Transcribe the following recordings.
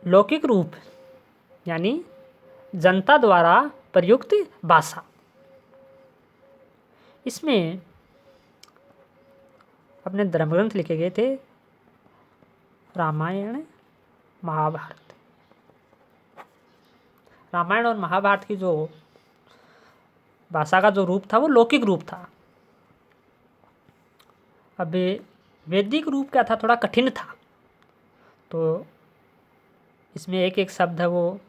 लौकिक रूप यानी जनता द्वारा प्रयुक्त भाषा। इसमें अपने धर्मग्रंथ लिखे गए थे, रामायण महाभारत। रामायण और महाभारत की जो भाषा का जो रूप था वो लौकिक रूप था। अब वैदिक रूप क्या था, थोड़ा कठिन था। तो इसमें एक एक शब्द है वो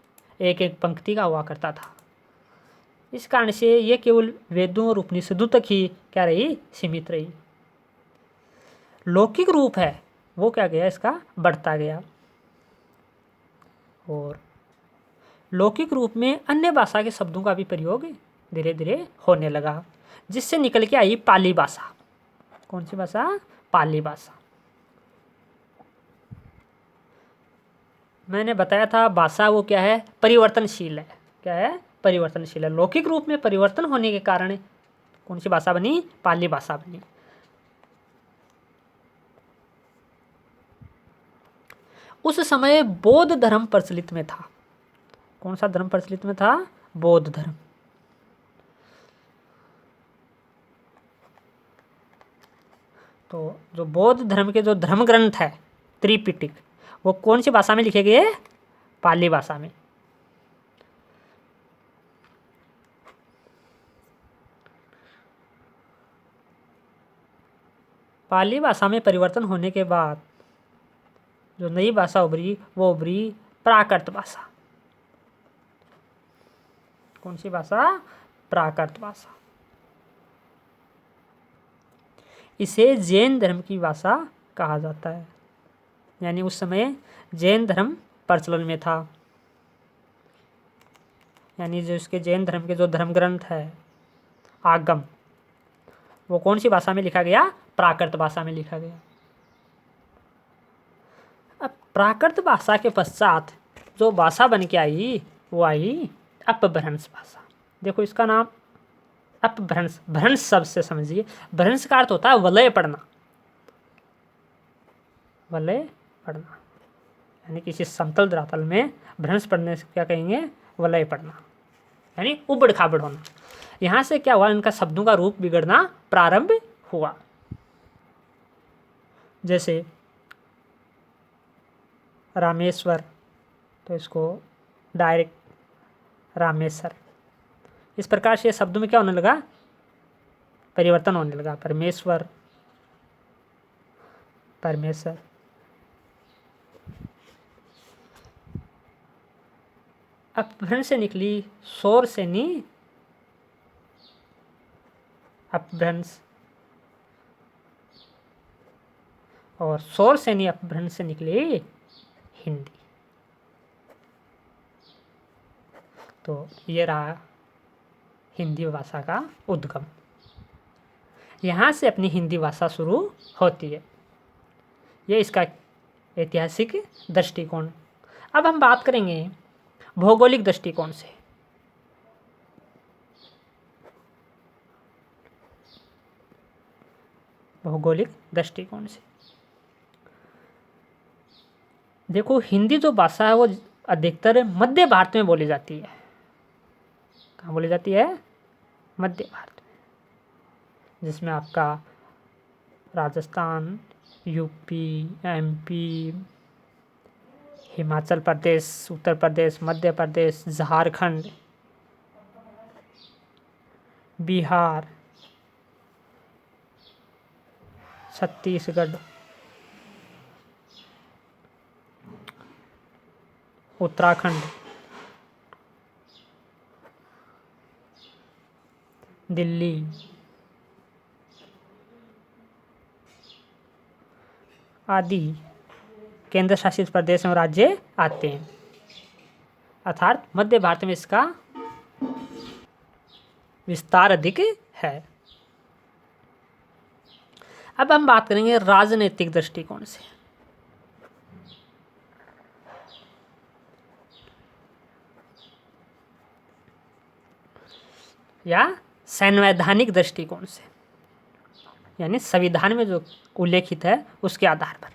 एक एक पंक्ति का हुआ करता था। इस कारण से ये केवल वेदों और उपनिषदों तक ही क्या रही, सीमित रही। लौकिक रूप है वो क्या गया, इसका बढ़ता गया और लौकिक रूप में अन्य भाषा के शब्दों का भी प्रयोग धीरे धीरे होने लगा, जिससे निकल के आई पाली भाषा। कौन सी भाषा, पाली भाषा। मैंने बताया था भाषा वो क्या है, परिवर्तनशील है। क्या है, परिवर्तनशील है। लौकिक रूप में परिवर्तन होने के कारण कौन सी भाषा बनी, पाली भाषा बनी। उस समय बौद्ध धर्म प्रचलित में था। कौन सा धर्म प्रचलित में था, बौद्ध धर्म। तो जो बौद्ध धर्म के जो धर्म ग्रंथ है त्रिपिटक, वो कौन सी भाषा में लिखे गए, पाली भाषा में। पाली भाषा में परिवर्तन होने के बाद जो नई भाषा उभरी वो उभरी प्राकृत भाषा। कौन सी भाषा, प्राकृत भाषा। इसे जैन धर्म की भाषा कहा जाता है। यानी उस समय जैन धर्म प्रचलन में था। यानी जो इसके जैन धर्म के जो धर्म ग्रंथ है आगम, वो कौन सी भाषा में लिखा गया, प्राकृत भाषा में लिखा गया। अब प्राकृत भाषा के पश्चात जो भाषा बन के आई वो आई अपभ्रंश भाषा। देखो इसका नाम अपभ्रंश, भ्रंश शब्द से समझिए। भ्रंश का अर्थ होता है वलय पड़ना। वलय पड़ना यानी किसी समतल धरातल में भ्रंश पड़ने से क्या कहेंगे, वलय पड़ना यानी उबड़ खाबड़ होना। यहाँ से क्या हुआ, इनका शब्दों का रूप बिगड़ना प्रारंभ हुआ। जैसे रामेश्वर, तो इसको डायरेक्ट रामेश्वर। इस प्रकार से शब्दों में क्या होने लगा, परिवर्तन होने लगा। परमेश्वर, परमेश्वर। अपभ्रंश से निकली, शोर से नहीं, अपभ्रंश। और शोर से नहीं अपभ्रंश से निकली हिंदी। तो ये रहा हिंदी भाषा का उद्गम। यहाँ से अपनी हिंदी भाषा शुरू होती है। ये इसका ऐतिहासिक दृष्टिकोण। अब हम बात करेंगे भौगोलिक दृष्टिकोण से। भौगोलिक दृष्टिकोण से देखो, हिंदी जो भाषा है वो अधिकतर मध्य भारत में बोली जाती है। कहाँ बोली जाती है, मध्य भारत में, जिसमें आपका राजस्थान, यूपी, एमपी, हिमाचल प्रदेश, उत्तर प्रदेश, मध्य प्रदेश, झारखंड, बिहार, छत्तीसगढ़, उत्तराखंड, दिल्ली, आदि केंद्र शासित प्रदेश और राज्य आते हैं। अर्थात मध्य भारत में इसका विस्तार अधिक है। अब हम बात करेंगे राजनीतिक दृष्टिकोण से। या संवैधानिक दृष्टिकोण से, यानी संविधान में जो उल्लेखित है उसके आधार पर।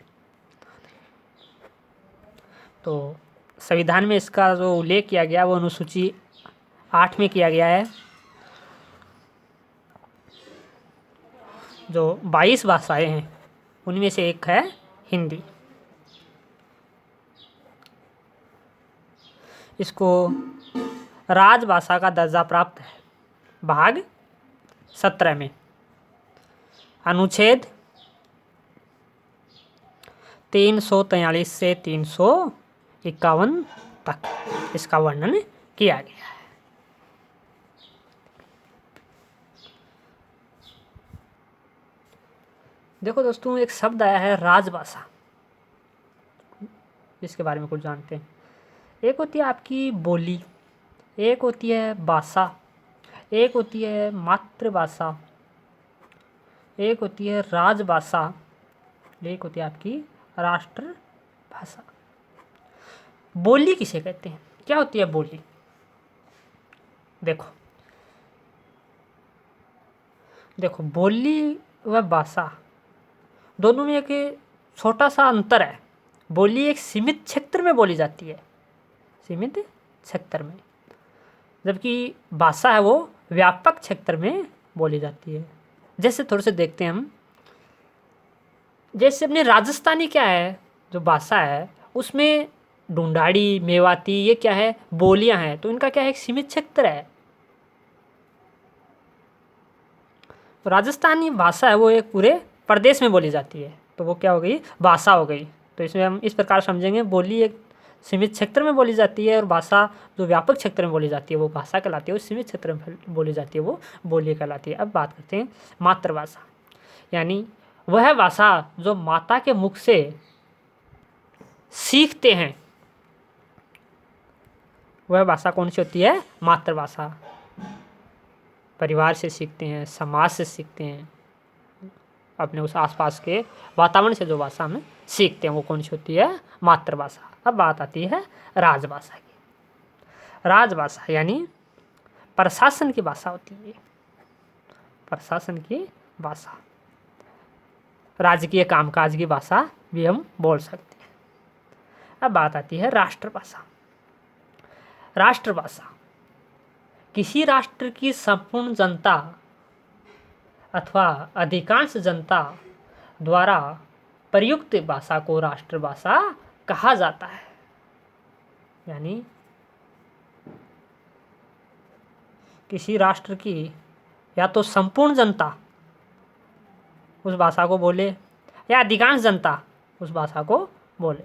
तो संविधान में इसका जो उल्लेख किया गया वो अनुसूची 8 में किया गया है। जो 22 भाषाएं हैं उनमें से एक है हिंदी। इसको राजभाषा का दर्जा प्राप्त है भाग 17 में अनुच्छेद 343 से 351 तक इसका वर्णन किया गया है। देखो दोस्तों, एक शब्द आया है राजभाषा, इसके बारे में कुछ जानते हैं। एक होती है आपकी बोली, एक होती है भाषा, एक होती है मातृभाषा, एक होती है राजभाषा, एक होती है आपकी राष्ट्रभाषा। बोली किसे कहते हैं? क्या होती है बोली? देखो बोली व भाषा दोनों में एक छोटा सा अंतर है। बोली एक सीमित क्षेत्र में बोली जाती है, सीमित क्षेत्र में, जबकि भाषा है वो व्यापक क्षेत्र में बोली जाती है। जैसे थोड़े से देखते हैं हम, जैसे अपने राजस्थानी क्या है, जो भाषा है उसमें ढूंढाड़ी, मेवाती, ये क्या है, बोलियां हैं, तो इनका क्या है, एक सीमित क्षेत्र है। राजस्थानी भाषा है वो एक पूरे प्रदेश में बोली जाती है, तो वो क्या हो गई, भाषा हो गई। तो इसमें हम इस प्रकार समझेंगे, बोली एक सीमित क्षेत्र में बोली जाती है और भाषा जो व्यापक क्षेत्र में बोली जाती है वो भाषा कहलाती है, वो सीमित क्षेत्र में बोली जाती है वो बोली कहलाती है। अब बात करते हैं मातृभाषा, यानी वह भाषा जो माता के मुख से सीखते हैं, वह भाषा कौन सी होती है, मातृभाषा। परिवार से सीखते हैं, समाज से सीखते हैं, अपने उस आसपास के वातावरण से जो भाषा में सीखते हैं वो कौन सी होती है, मातृभाषा। अब बात आती है राजभाषा की। राजभाषा यानी प्रशासन की भाषा होती है, प्रशासन की भाषा, राजकीय कामकाज की भाषा भी हम बोल सकते हैं। अब बात आती है राष्ट्रभाषा। राष्ट्रभाषा किसी राष्ट्र की संपूर्ण जनता अथवा अधिकांश जनता द्वारा प्रयुक्त भाषा को राष्ट्रभाषा कहा जाता है। यानी किसी राष्ट्र की या तो संपूर्ण जनता उस भाषा को बोले या अधिकांश जनता उस भाषा को बोले,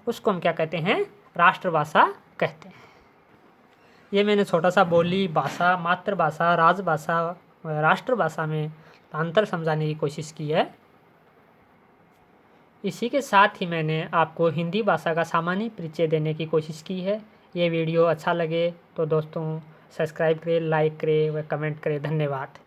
उसको हम क्या कहते हैं, राष्ट्रभाषा कहते हैं। ये मैंने छोटा सा बोली, भाषा, मातृभाषा, राजभाषा, राष्ट्रभाषा में अंतर समझाने की कोशिश की है। इसी के साथ ही मैंने आपको हिंदी भाषा का सामान्य परिचय देने की कोशिश की है। ये वीडियो अच्छा लगे तो दोस्तों सब्सक्राइब करें, लाइक करें व कमेंट करें। धन्यवाद।